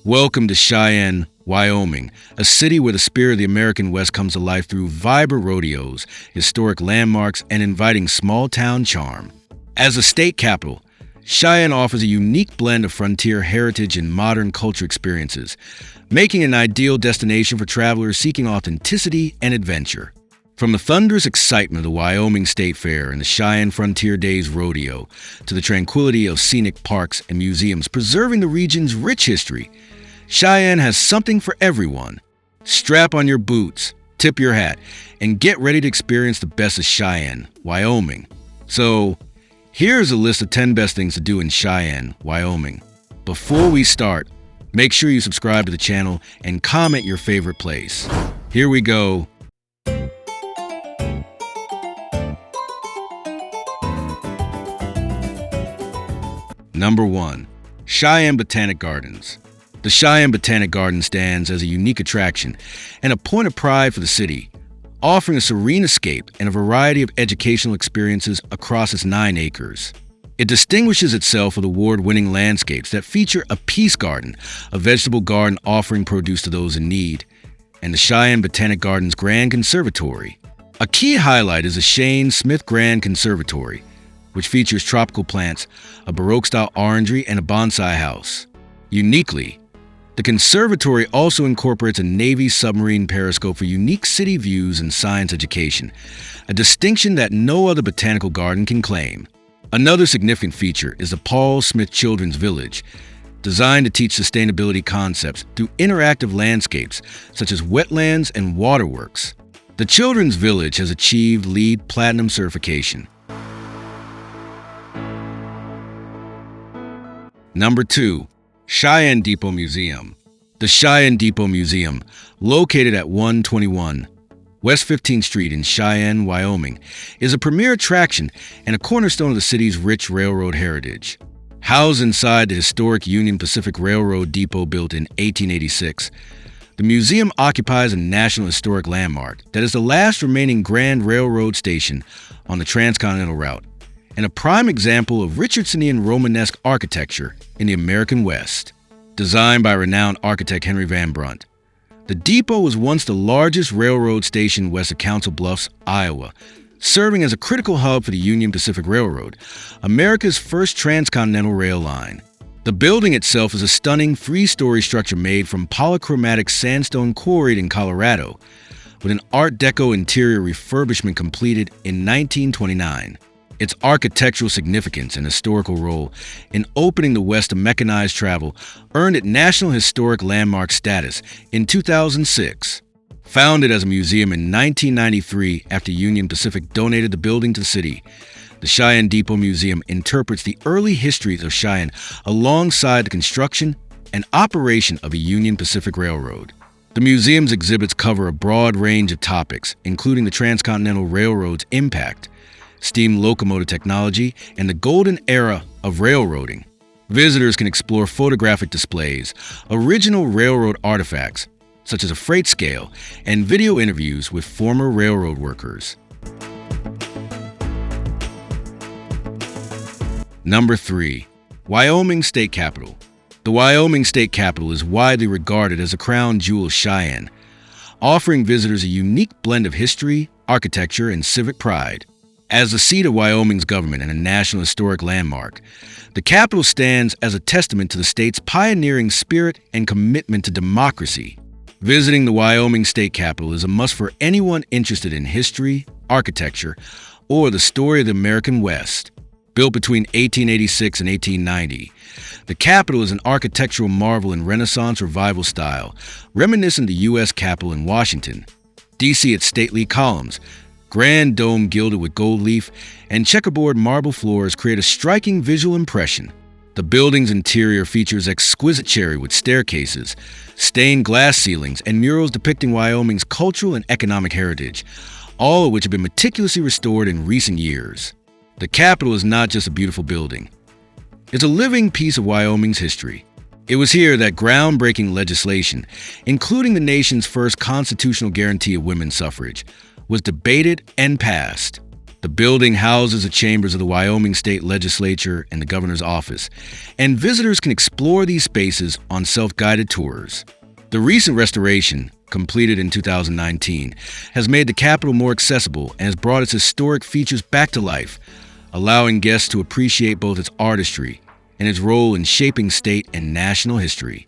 Welcome to Cheyenne, Wyoming, a city where the spirit of the American West comes to life through vibrant rodeos, historic landmarks, and inviting small-town charm. As a state capital, Cheyenne offers a unique blend of frontier heritage and modern culture experiences, making it an ideal destination for travelers seeking authenticity and adventure. From the thunderous excitement of the Wyoming State Fair and the Cheyenne Frontier Days Rodeo to the tranquility of scenic parks and museums preserving the region's rich history, Cheyenne has something for everyone. Strap on your boots, tip your hat, and get ready to experience the best of Cheyenne, Wyoming. So, here's a list of 10 best things to do in Cheyenne, Wyoming. Before we start, make sure you subscribe to the channel and comment your favorite place. Here we go. Number 1. Cheyenne Botanic Gardens. The Cheyenne Botanic Garden stands as a unique attraction and a point of pride for the city, offering a serene escape and a variety of educational experiences across its 9 acres. It distinguishes itself with award-winning landscapes that feature a peace garden, a vegetable garden offering produce to those in need, and the Cheyenne Botanic Garden's Grand Conservatory. A key highlight is the Shane Smith Grand Conservatory, which features tropical plants, a Baroque-style orangery, and a bonsai house. Uniquely, the conservatory also incorporates a Navy submarine periscope for unique city views and science education, a distinction that no other botanical garden can claim. Another significant feature is the Paul Smith Children's Village, designed to teach sustainability concepts through interactive landscapes such as wetlands and waterworks. The Children's Village has achieved LEED Platinum certification. Number 2. Cheyenne Depot Museum. The Cheyenne Depot Museum, located at 121 West 15th Street in Cheyenne, Wyoming, is a premier attraction and a cornerstone of the city's rich railroad heritage. Housed inside the historic Union Pacific Railroad depot built in 1886, the museum occupies a National Historic Landmark that is the last remaining Grand Railroad station on the transcontinental route, and a prime example of Richardsonian Romanesque architecture in the American West. Designed by renowned architect Henry Van Brunt, the depot was once the largest railroad station west of Council Bluffs, Iowa, serving as a critical hub for the Union Pacific Railroad, America's first transcontinental rail line. The building itself is a stunning 3-story structure made from polychromatic sandstone quarried in Colorado, with an Art Deco interior refurbishment completed in 1929. Its architectural significance and historical role in opening the West to mechanized travel earned it National Historic Landmark status in 2006. Founded as a museum in 1993 after Union Pacific donated the building to the city, the Cheyenne Depot Museum interprets the early histories of Cheyenne alongside the construction and operation of a Union Pacific Railroad. The museum's exhibits cover a broad range of topics, including the Transcontinental Railroad's impact, steam locomotive technology, and the golden era of railroading. Visitors can explore photographic displays, original railroad artifacts, such as a freight scale, and video interviews with former railroad workers. Number 3. Wyoming State Capitol. The Wyoming State Capitol is widely regarded as a crown jewel of Cheyenne, offering visitors a unique blend of history, architecture, and civic pride. As the seat of Wyoming's government and a National Historic Landmark, the Capitol stands as a testament to the state's pioneering spirit and commitment to democracy. Visiting the Wyoming State Capitol is a must for anyone interested in history, architecture, or the story of the American West. Built between 1886 and 1890, the Capitol is an architectural marvel in Renaissance Revival style, reminiscent of the U.S. Capitol in Washington. D.C. its stately columns, grand dome gilded with gold leaf, and checkerboard marble floors create a striking visual impression. The building's interior features exquisite cherrywood staircases, stained glass ceilings, and murals depicting Wyoming's cultural and economic heritage, all of which have been meticulously restored in recent years. The Capitol is not just a beautiful building. It's a living piece of Wyoming's history. It was here that groundbreaking legislation, including the nation's first constitutional guarantee of women's suffrage, was debated and passed. The The building houses the chambers of the Wyoming State Legislature and the governor's office, and visitors can explore these spaces on self-guided tours. The recent restoration, completed in 2019, has made the Capitol more accessible and has brought its historic features back to life, allowing guests to appreciate both its artistry and its role in shaping state and national history.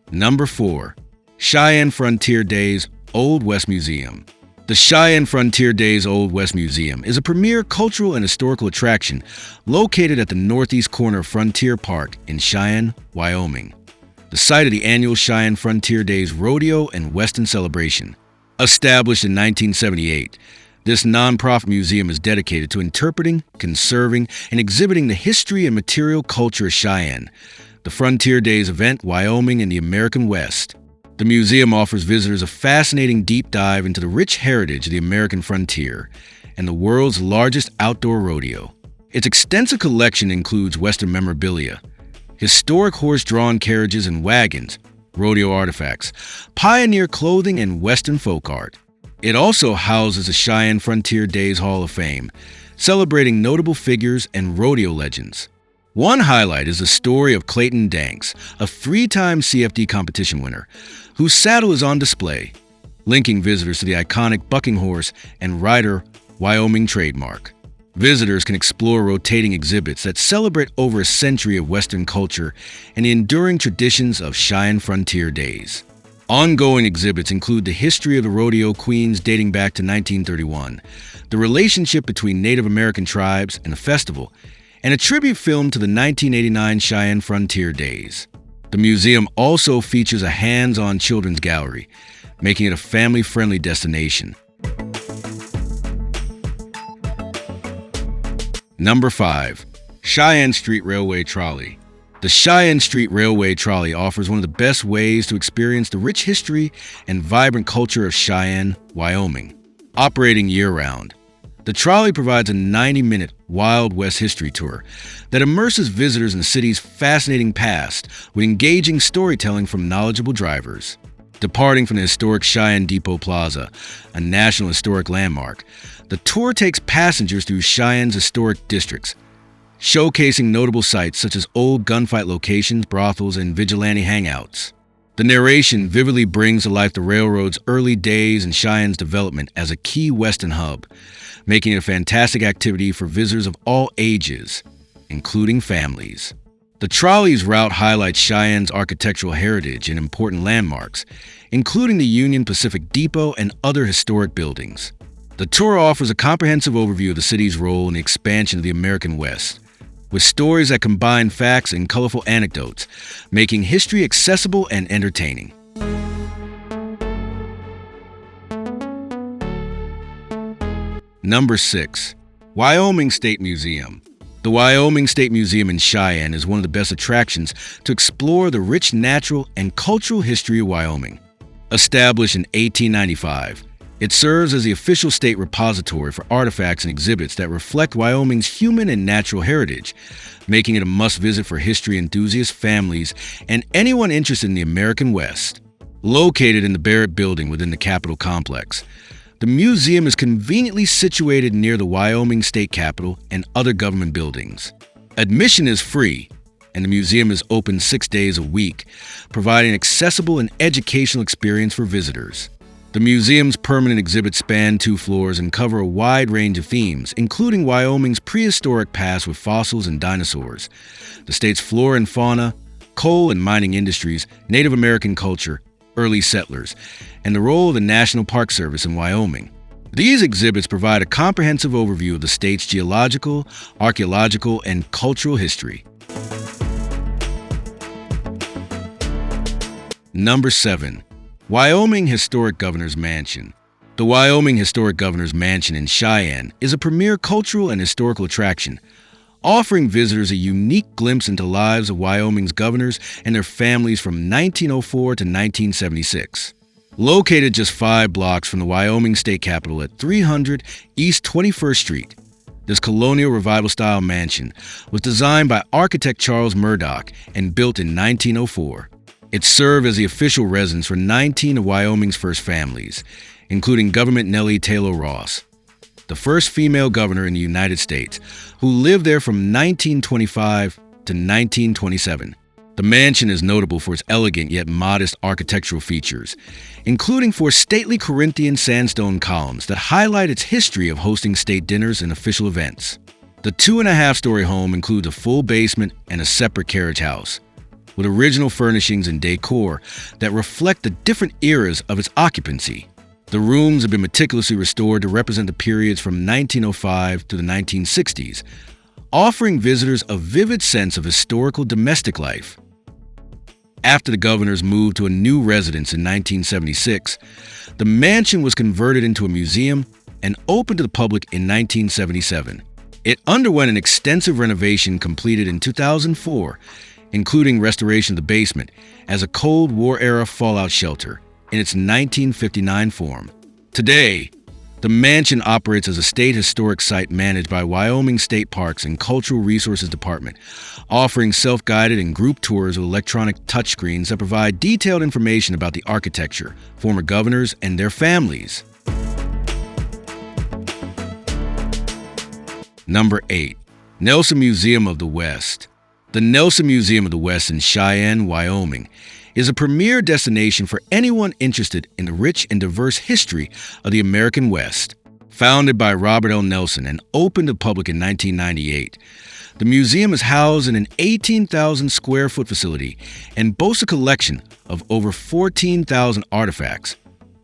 Number 4. Cheyenne Frontier Days Old West Museum. The Cheyenne Frontier Days Old West Museum is a premier cultural and historical attraction located at the northeast corner of Frontier Park in Cheyenne, Wyoming, the site of the annual Cheyenne Frontier Days Rodeo and Western Celebration. Established in 1978, this nonprofit museum is dedicated to interpreting, conserving, and exhibiting the history and material culture of Cheyenne, the Frontier Days event, Wyoming, and the American West. The museum offers visitors a fascinating deep dive into the rich heritage of the American frontier and the world's largest outdoor rodeo. Its extensive collection includes Western memorabilia, historic horse-drawn carriages and wagons, rodeo artifacts, pioneer clothing, and Western folk art. It also houses the Cheyenne Frontier Days Hall of Fame, celebrating notable figures and rodeo legends. One highlight is the story of Clayton Danks, a 3-time CFD competition winner, whose saddle is on display, linking visitors to the iconic bucking horse and rider Wyoming trademark. Visitors can explore rotating exhibits that celebrate over a century of Western culture and the enduring traditions of Cheyenne Frontier Days. Ongoing exhibits include the history of the rodeo queens dating back to 1931, the relationship between Native American tribes and the festival, and a tribute film to the 1989 Cheyenne Frontier Days. The museum also features a hands-on children's gallery, making it a family-friendly destination. Number 5. Cheyenne Street Railway Trolley. The Cheyenne Street Railway Trolley offers one of the best ways to experience the rich history and vibrant culture of Cheyenne, Wyoming. Operating year-round, the trolley provides a 90-minute Wild West history tour that immerses visitors in the city's fascinating past with engaging storytelling from knowledgeable drivers. Departing from the historic Cheyenne Depot Plaza, a National Historic Landmark, the tour takes passengers through Cheyenne's historic districts, showcasing notable sites such as old gunfight locations, brothels, and vigilante hangouts. The narration vividly brings to life the railroad's early days and Cheyenne's development as a key Western hub, making it a fantastic activity for visitors of all ages, including families. The trolley's route highlights Cheyenne's architectural heritage and important landmarks, including the Union Pacific Depot and other historic buildings. The tour offers a comprehensive overview of the city's role in the expansion of the American West, with stories that combine facts and colorful anecdotes, making history accessible and entertaining. Number 6. Wyoming State Museum. The Wyoming State Museum in Cheyenne is one of the best attractions to explore the rich natural and cultural history of Wyoming. Established in 1895, it serves as the official state repository for artifacts and exhibits that reflect Wyoming's human and natural heritage, making it a must-visit for history enthusiasts, families, and anyone interested in the American West. Located in the Barrett Building within the Capitol complex, the museum is conveniently situated near the Wyoming State Capitol and other government buildings. Admission is free, and the museum is open 6 days a week, providing an accessible and educational experience for visitors. The museum's permanent exhibits span 2 floors and cover a wide range of themes, including Wyoming's prehistoric past with fossils and dinosaurs, the state's flora and fauna, coal and mining industries, Native American culture, early settlers, and the role of the National Park Service in Wyoming. These exhibits provide a comprehensive overview of the state's geological, archaeological, and cultural history. Number 7. Wyoming Historic Governor's Mansion. The Wyoming Historic Governor's Mansion in Cheyenne is a premier cultural and historical attraction, offering visitors a unique glimpse into the lives of Wyoming's governors and their families from 1904 to 1976. Located just 5 blocks from the Wyoming State Capitol at 300 East 21st Street, this colonial revival-style mansion was designed by architect Charles Murdoch and built in 1904. It served as the official residence for 19 of Wyoming's first families, including Government Nellie Taylor Ross, the first female governor in the United States, who lived there from 1925 to 1927. The mansion is notable for its elegant yet modest architectural features, including four stately Corinthian sandstone columns that highlight its history of hosting state dinners and official events. The 2.5-story home includes a full basement and a separate carriage house, with original furnishings and decor that reflect the different eras of its occupancy. The rooms have been meticulously restored to represent the periods from 1905 to the 1960s, offering visitors a vivid sense of historical domestic life. After the governors moved to a new residence in 1976, the mansion was converted into a museum and opened to the public in 1977. It underwent an extensive renovation completed in 2004, including restoration of the basement as a Cold War-era fallout shelter in its 1959 form. Today, the mansion operates as a state historic site managed by Wyoming State Parks and Cultural Resources Department, offering self-guided and group tours with electronic touchscreens that provide detailed information about the architecture, former governors, and their families. Number 8. Nelson Museum of the West. The Nelson Museum of the West in Cheyenne, Wyoming, is a premier destination for anyone interested in the rich and diverse history of the American West. Founded by Robert L. Nelson and opened to the public in 1998, the museum is housed in an 18,000-square-foot facility and boasts a collection of over 14,000 artifacts,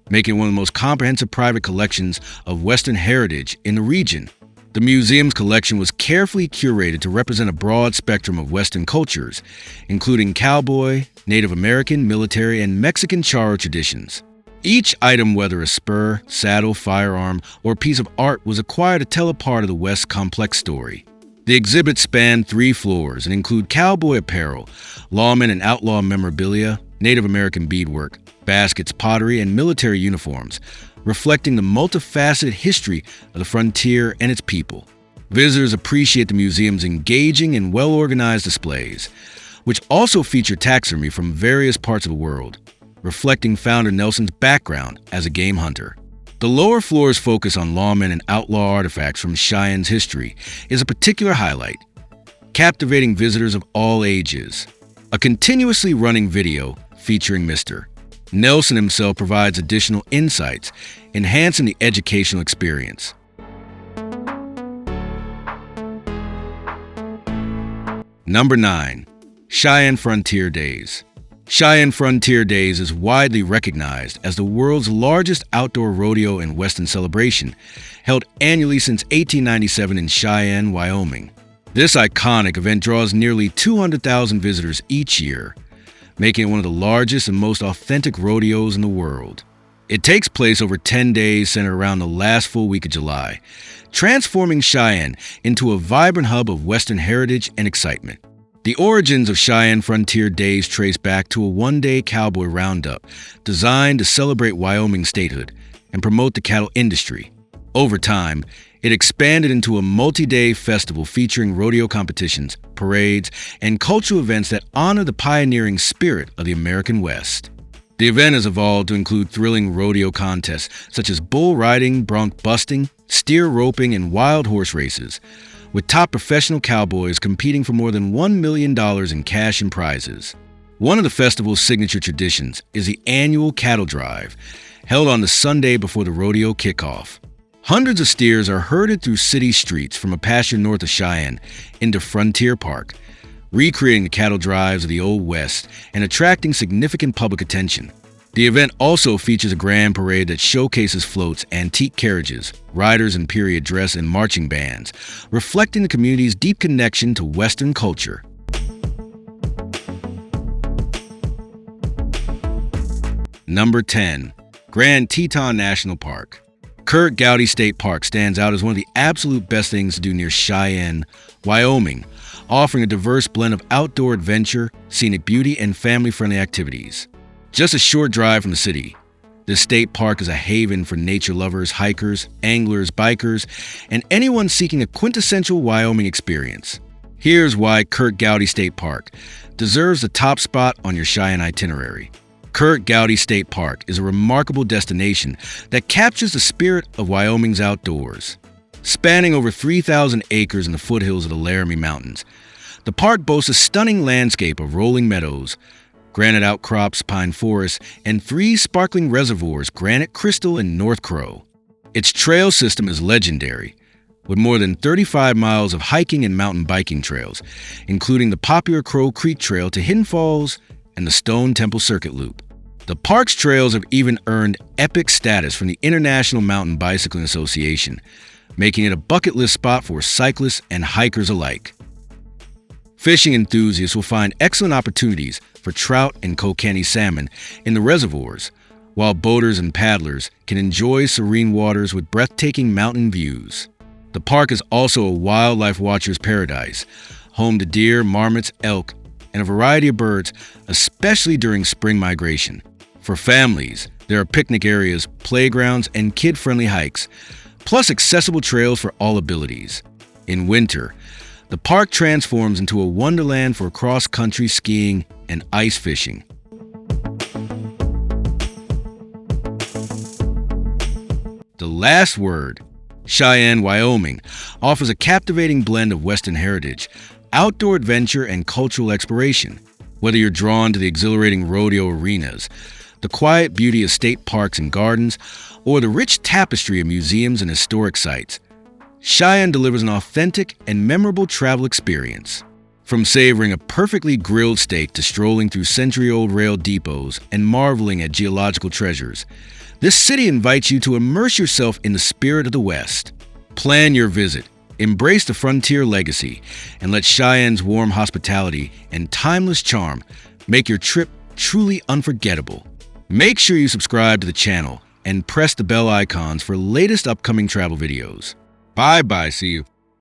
making it one of the most comprehensive private collections of Western heritage in the region. The museum's collection was carefully curated to represent a broad spectrum of Western cultures, including cowboy, Native American, military, and Mexican charro traditions. Each item, whether a spur, saddle, firearm, or piece of art, was acquired to tell a part of the West's complex story. The exhibits span 3 floors and include cowboy apparel, lawman and outlaw memorabilia, Native American beadwork, baskets, pottery, and military uniforms, reflecting the multifaceted history of the frontier and its people. Visitors appreciate the museum's engaging and well-organized displays, which also feature taxidermy from various parts of the world, reflecting founder Nelson's background as a game hunter. The lower floor's focus on lawmen and outlaw artifacts from Cheyenne's history is a particular highlight, captivating visitors of all ages. A continuously running video featuring Mr. Nelson himself provides additional insights, enhancing the educational experience. Number 9. Cheyenne Frontier Days. Cheyenne Frontier Days is widely recognized as the world's largest outdoor rodeo and Western celebration, held annually since 1897 in Cheyenne, Wyoming. This iconic event draws nearly 200,000 visitors each year, making it one of the largest and most authentic rodeos in the world. It takes place over 10 days centered around the last full week of July, transforming Cheyenne into a vibrant hub of Western heritage and excitement. The origins of Cheyenne Frontier Days trace back to a one-day cowboy roundup designed to celebrate Wyoming statehood and promote the cattle industry. Over time, it expanded into a multi-day festival featuring rodeo competitions, parades, and cultural events that honor the pioneering spirit of the American West. The event has evolved to include thrilling rodeo contests such as bull riding, bronc busting, steer roping, and wild horse races, with top professional cowboys competing for more than $1 million in cash and prizes. One of the festival's signature traditions is the annual cattle drive, held on the Sunday before the rodeo kickoff. Hundreds of steers are herded through city streets from a pasture north of Cheyenne into Frontier Park, recreating the cattle drives of the Old West and attracting significant public attention. The event also features a grand parade that showcases floats, antique carriages, riders in period dress, and marching bands, reflecting the community's deep connection to Western culture. Number 10. Grand Teton National Park. Kurt Gowdy State Park stands out as one of the absolute best things to do near Cheyenne, Wyoming, offering a diverse blend of outdoor adventure, scenic beauty, and family-friendly activities. Just a short drive from the city, this state park is a haven for nature lovers, hikers, anglers, bikers, and anyone seeking a quintessential Wyoming experience. Here's why Kurt Gowdy State Park deserves the top spot on your Cheyenne itinerary. Kurt Gowdy State Park is a remarkable destination that captures the spirit of Wyoming's outdoors. Spanning over 3,000 acres in the foothills of the Laramie Mountains, the park boasts a stunning landscape of rolling meadows, granite outcrops, pine forests, and 3 sparkling reservoirs, Granite Crystal and North Crow. Its trail system is legendary, with more than 35 miles of hiking and mountain biking trails, including the popular Crow Creek Trail to Hidden Falls and the Stone Temple Circuit Loop. The park's trails have even earned epic status from the International Mountain Bicycling Association, making it a bucket list spot for cyclists and hikers alike. Fishing enthusiasts will find excellent opportunities for trout and kokanee salmon in the reservoirs, while boaters and paddlers can enjoy serene waters with breathtaking mountain views. The park is also a wildlife watcher's paradise, home to deer, marmots, elk, and a variety of birds, especially during spring migration. For families, there are picnic areas, playgrounds, and kid-friendly hikes, plus accessible trails for all abilities. In winter, the park transforms into a wonderland for cross-country skiing and ice fishing. The last word, Cheyenne, Wyoming, offers a captivating blend of Western heritage, outdoor adventure, and cultural exploration. Whether you're drawn to the exhilarating rodeo arenas, the quiet beauty of state parks and gardens, or the rich tapestry of museums and historic sites, Cheyenne delivers an authentic and memorable travel experience. From savoring a perfectly grilled steak to strolling through century-old rail depots and marveling at geological treasures, this city invites you to immerse yourself in the spirit of the West. Plan your visit, embrace the frontier legacy, and let Cheyenne's warm hospitality and timeless charm make your trip truly unforgettable. Make sure you subscribe to the channel and press the bell icons for latest upcoming travel videos. Bye-bye, see you.